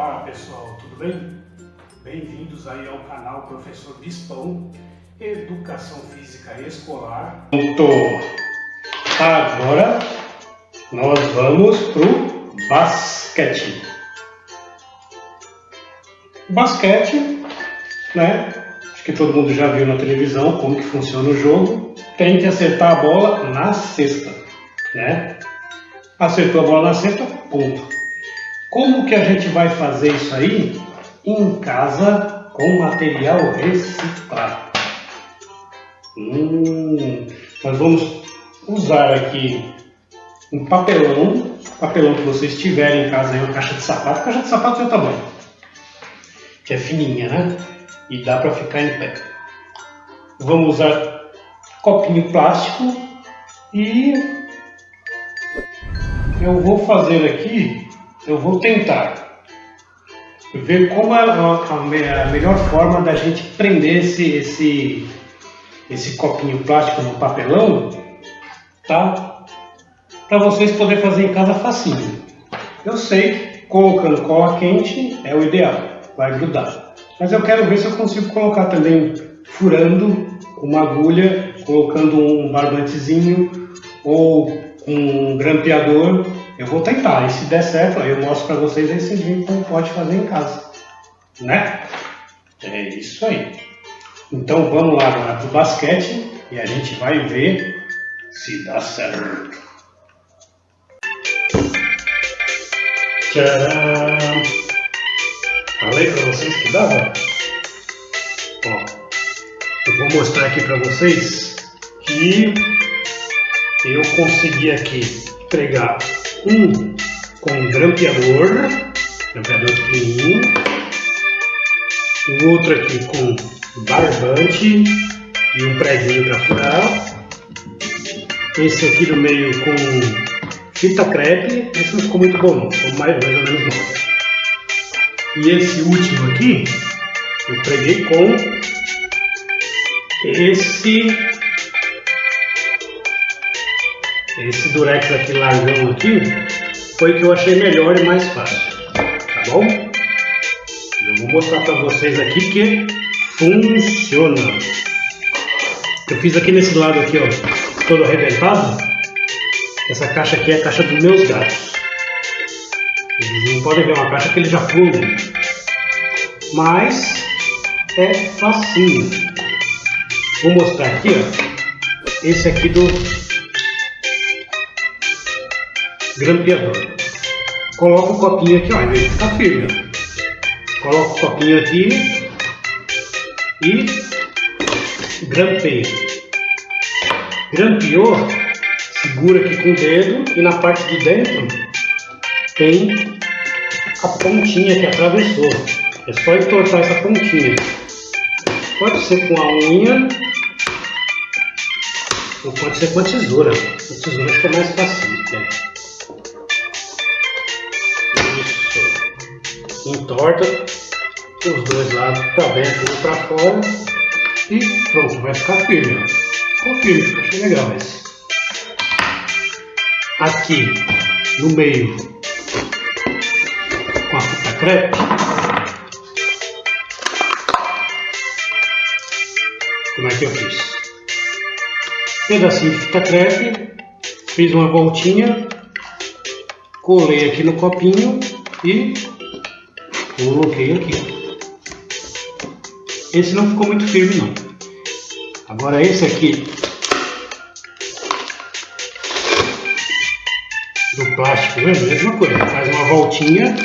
Olá pessoal, tudo bem? Bem-vindos aí ao canal Professor Bispão, Educação Física Escolar. Agora nós vamos pro basquete. Basquete, né? Acho que todo mundo já viu na televisão como que funciona o jogo. Tem que acertar a bola na cesta, né? Acertou a bola na cesta, ponto. Como que a gente vai fazer isso aí em casa com material reciclado? Nós vamos usar aqui um papelão que vocês tiverem em casa, aí, uma caixa de sapato do seu tamanho, que é fininha, né? E dá para ficar em pé. Vamos usar copinho plástico e eu vou fazer aqui, eu vou tentar ver como é a melhor forma da gente prender esse copinho plástico no papelão, tá? Para vocês poderem fazer em casa facinho. Eu sei que colocando cola quente é o ideal, vai grudar. Mas eu quero ver se eu consigo colocar também furando uma agulha, colocando um barbantezinho ou um grampeador. Eu vou tentar, e se der certo, eu mostro para vocês esse vídeo como pode fazer em casa, né? É isso aí. Então vamos lá agora para o basquete e a gente vai ver se dá certo. Tcharam! Falei para vocês que dava? Ó, eu vou mostrar aqui para vocês que eu consegui aqui pregar um com grampeador pequenininho, o outro aqui com barbante e um preguinho para furar, esse aqui do meio com fita crepe. Esse não ficou muito bom não, ficou mais ou menos bom. E esse último aqui eu preguei com esse durex aqui largão aqui, foi que eu achei melhor e mais fácil, tá bom? Eu vou mostrar para vocês aqui que funciona. Eu fiz aqui nesse lado aqui, ó, todo arrebentado. Essa caixa aqui é a caixa dos meus gatos. Eles não podem ver uma caixa que eles já pulam, mas é facinho. Vou mostrar aqui, ó, esse aqui do grampeador. Coloca o copinho aqui, ó, em vez de ficar firme, ó. Coloca o copinho aqui e grampeia. Grampeou, segura aqui com o dedo e na parte de dentro tem a pontinha que atravessou. É só entortar essa pontinha. Pode ser com a unha ou pode ser com a tesoura. A tesoura fica mais fácil, né? Entorta os dois lados para dentro e para fora e pronto, vai ficar firme, ó. Ficou firme, achei legal esse. Aqui no meio com a fita crepe, como é que eu fiz? Pedacinho de fita crepe, fiz uma voltinha, colei aqui no copinho e coloquei aqui. Esse não ficou muito firme não. Agora esse aqui do plástico, mesma coisa. Faz uma voltinha,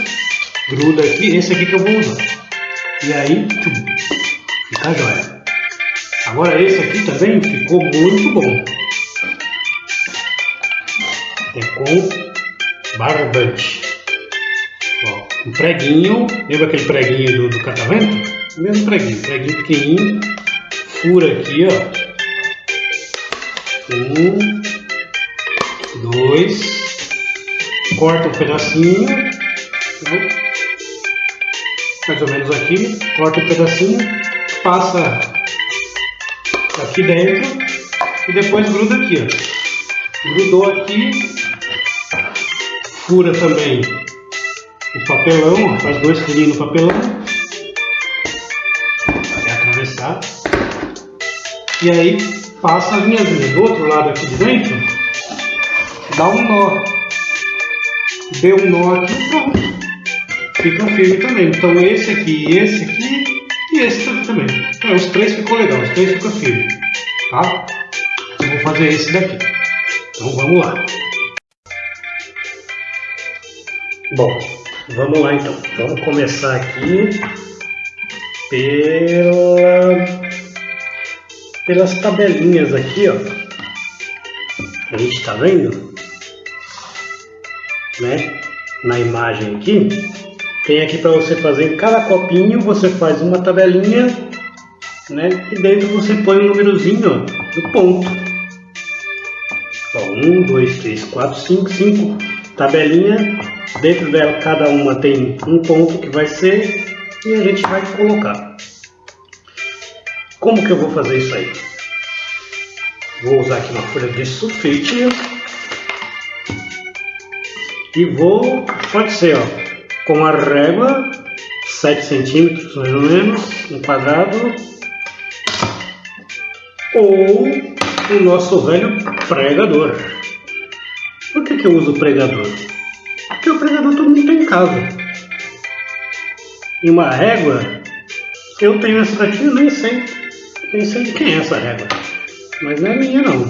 gruda aqui. Esse aqui que eu vou usar. E aí, fica jóia. Agora esse aqui também ficou muito bom. É com barbante. Um preguinho, lembra aquele preguinho do catavento? O mesmo preguinho pequenininho, fura aqui, ó. 1, 2, corta um pedacinho, né? Mais ou menos aqui, corta um pedacinho, passa aqui dentro e depois gruda aqui, ó. Grudou aqui, fura também o papelão, ó, faz 2 furinhos no papelão, até atravessar, e aí passa as linhazinhas do outro lado aqui de dentro, dá um nó, deu um nó aqui e pronto, fica firme também. Então esse aqui e esse aqui também. Então, os 3 ficou legal, os 3 ficam firmes, tá? Eu vou fazer esse daqui. Então vamos lá. Bom, vamos lá então. Vamos começar aqui pelas tabelinhas aqui, ó. A gente tá vendo, né? Na imagem aqui, tem aqui para você fazer em cada copinho, você faz uma tabelinha, né? E dentro você põe um númerozinho, ó, do ponto. Ó, 1, 2, 3, 4, 5 tabelinha. Dentro dela, cada uma tem um ponto que vai ser, e a gente vai colocar. Como que eu vou fazer isso aí? Vou usar aqui uma folha de sulfite e vou, pode ser, ó, com a régua, 7 centímetros mais ou menos, um quadrado, ou o nosso velho pregador. Por que eu uso o pregador? Porque o pregador todo mundo tem em casa. E uma régua, eu tenho essa daqui, eu nem sei de quem é essa régua. Mas não é minha não.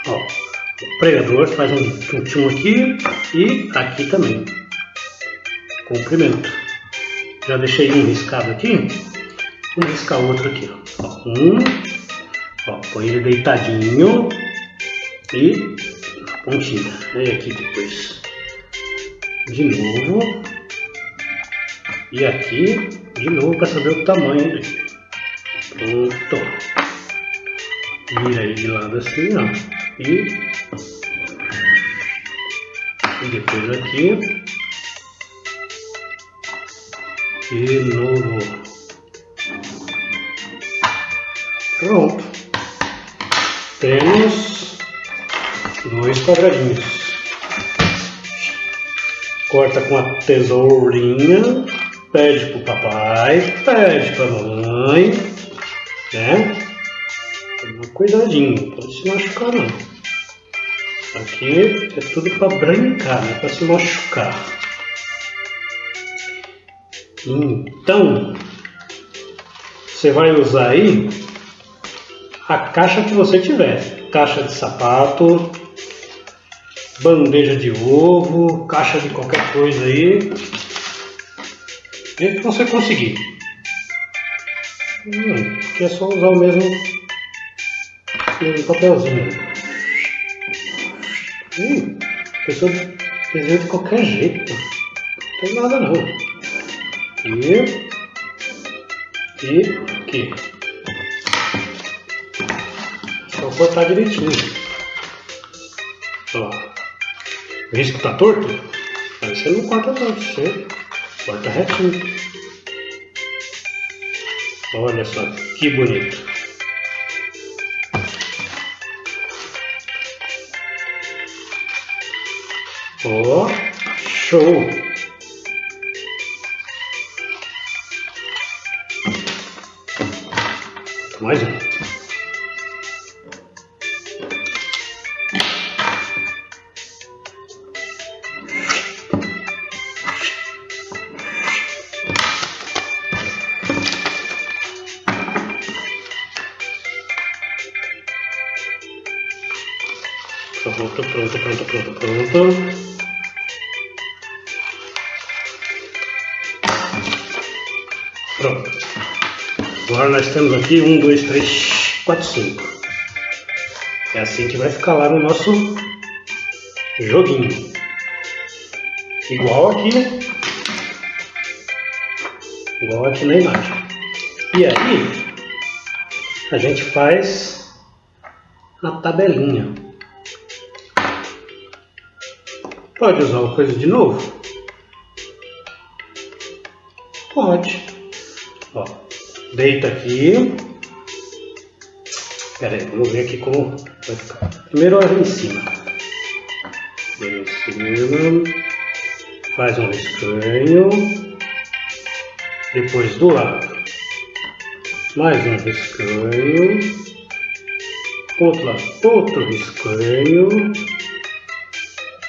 Ó, o pregador faz um tchum aqui e aqui também. Comprimento. Já deixei um riscado aqui. Vamos riscar outro aqui. Ó, ó, põe ele deitadinho e a pontinha. E aqui depois. De novo. E aqui de novo para saber o tamanho dele. Pronto. Vira aí de lado assim, ó. E depois aqui. De novo. Pronto. Temos 2 quadradinhos. Corta com a tesourinha. Pede pro papai. Pede pra mamãe. Né? Toma cuidadinho. Não pode se machucar não. Aqui é tudo para brincar, não é para se machucar. Então, você vai usar aí a caixa que você tiver. Caixa de sapato, bandeja de ovo, caixa de qualquer coisa aí. E que você conseguir. Aqui é só usar o mesmo papelzinho. A pessoa desenha de qualquer jeito. Não tem nada não. E aqui. Só cortar direitinho. Ó. O risco tá torto? Aí você não corta torto, você corta retinho. Olha só que bonito. Ó, show! Mais um. Pronto. Pronto. Agora nós temos aqui 1, 2, 3, 4, 5. É assim que vai ficar lá no nosso joguinho. Igual aqui, né? Igual aqui na imagem. E aí, a gente faz a tabelinha. Pode usar uma coisa de novo? Pode. Ó, deita aqui. Pera aí, vamos ver aqui como vai ficar. Primeiro olha em cima. Faz um riscanho, depois do lado, mais um riscanho, outro lado, outro riscanho,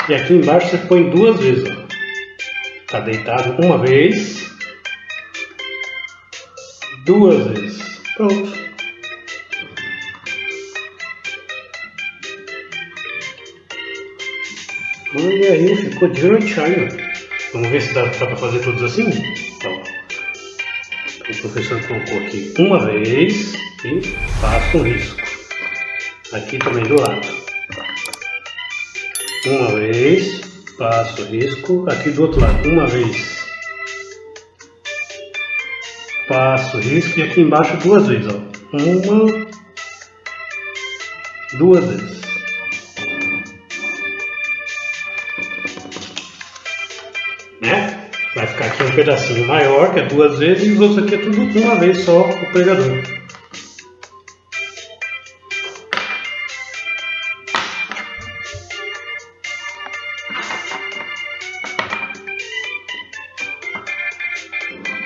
e aqui embaixo você põe duas vezes, ó. Tá deitado uma vez, duas vezes, pronto. Olha aí, ficou direitinho. Vamos ver se dá para fazer todos assim? Então, o professor colocou aqui uma vez e passa um risco. Aqui também do lado. Uma vez, passo o risco. Aqui do outro lado, uma vez. Passo o risco e aqui embaixo duas vezes, ó. Uma, duas vezes. Né? Vai ficar aqui um pedacinho maior, que é duas vezes, e os outros aqui é tudo uma vez só o pregador.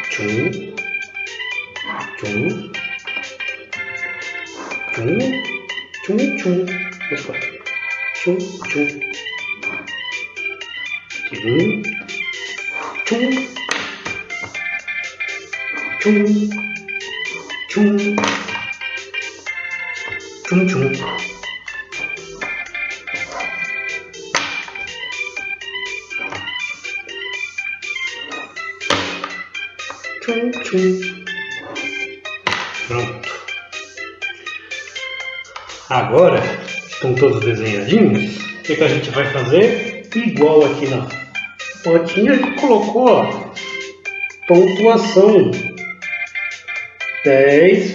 Tchum, tchum, tchum, tchum, tchum. Opa. Tchum, tchum. Tchum. Tchum, tchum, tchum, tchum, tchum. Tchum, tchum. Pronto. Agora estão todos desenhadinhos. O que a gente vai fazer? Igual aqui na fotinha, a gente colocou, ó, pontuação 10.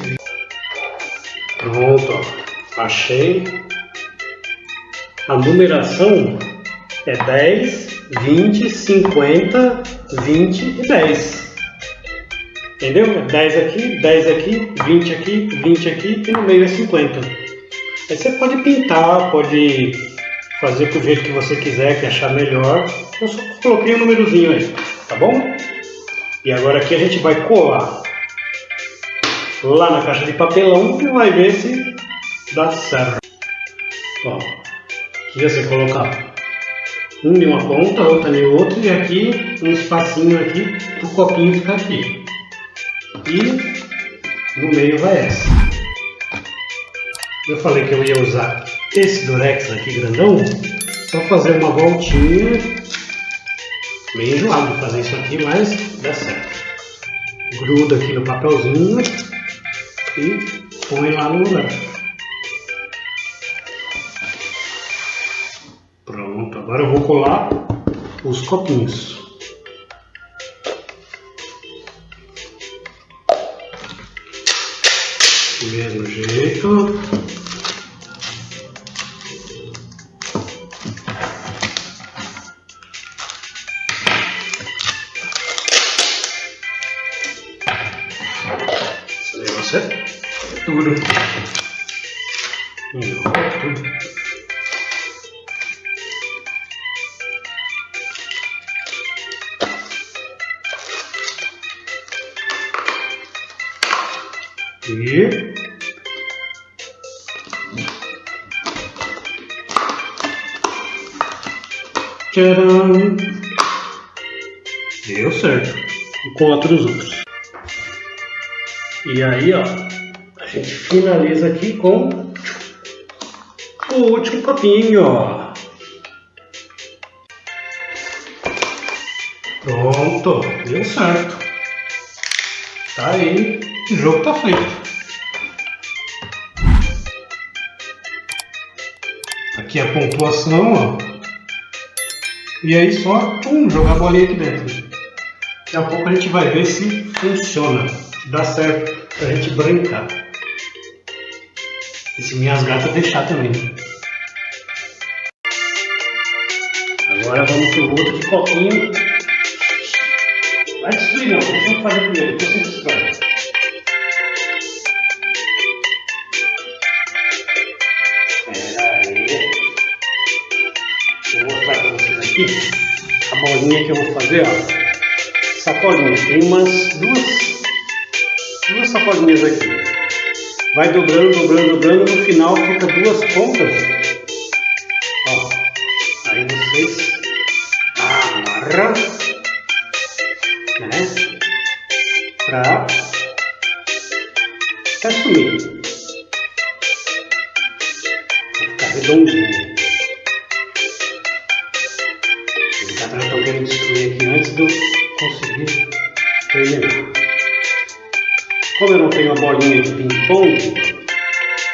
Pronto, ó, achei. A numeração é 10, 20, 50, 20 e 10. Entendeu? 10 aqui, 10 aqui, 20 aqui, 20 aqui e no meio é 50. Aí você pode pintar, pode fazer do jeito que você quiser, que achar melhor. Eu só coloquei um númerozinho aí, tá bom? E agora aqui a gente vai colar lá na caixa de papelão e vai ver se dá certo. Ó, aqui você colocar um em uma ponta, outra em outra, e aqui um espacinho aqui para o copinho ficar aqui. E no meio vai essa. Eu falei que eu ia usar esse durex aqui grandão, só fazer uma voltinha. Meio enjoado de fazer isso aqui, mas dá certo. Gruda aqui no papelzinho e põe lá no lugar. Pronto, agora eu vou colar os copinhos. Do mesmo jeito. Esse negócio é duro. Enrola tudo. E tcharam! Deu certo. Encontra os outros. E aí, ó, a gente finaliza aqui com o último copinho, ó. Pronto, deu certo. Tá aí, o jogo tá feito. Aqui a pontuação, ó. E aí só jogar a bolinha aqui dentro. Daqui a pouco a gente vai ver se funciona, se dá certo pra gente brincar. E se minhas gatas deixar também. Agora vamos pro outro de copinho. Vai destruir não, deixa eu fazer primeiro, depois você destrói. Pera aí. Vou mostrar pra vocês aqui a bolinha que eu vou fazer, ó. Sacolinha. Tem umas duas sacolinhas aqui. Vai dobrando, dobrando, dobrando. No final fica duas pontas. Ó. Aí vocês amarram, né? Pra sumir. Vai ficar redondinho. Os caras estão querendo destruir aqui antes de eu conseguir terminar. Como eu não tenho a bolinha de ping-pong,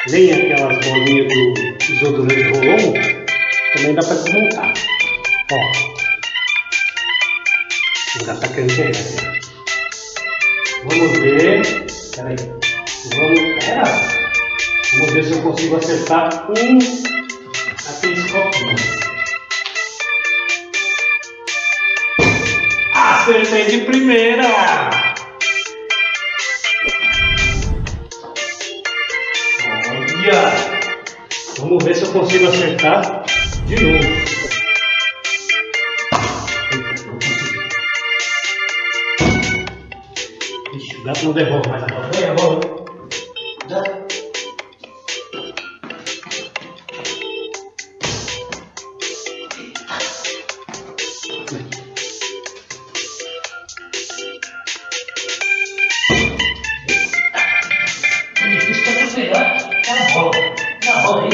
nem aquelas bolinhas do desodorante Rolon, também dá para desmontar. Ó, ainda está querendo pegar. Vamos ver. Peraí. Vamos ver se eu consigo acertar aqueles copinhos. Acertei de primeira! Olha! Vamos ver se eu consigo acertar de novo. Ixi, o gato não devolve mais a bola. Devolve. Já. Difícil para você pegar a bola. Na bola aí.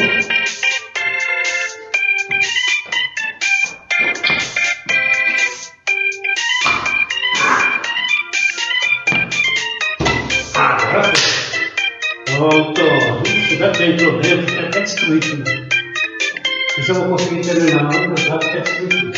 Agora foi. Pronto. Isso já tem problema, fica até destruído. Isso eu vou conseguir terminar, não, já fica destruído.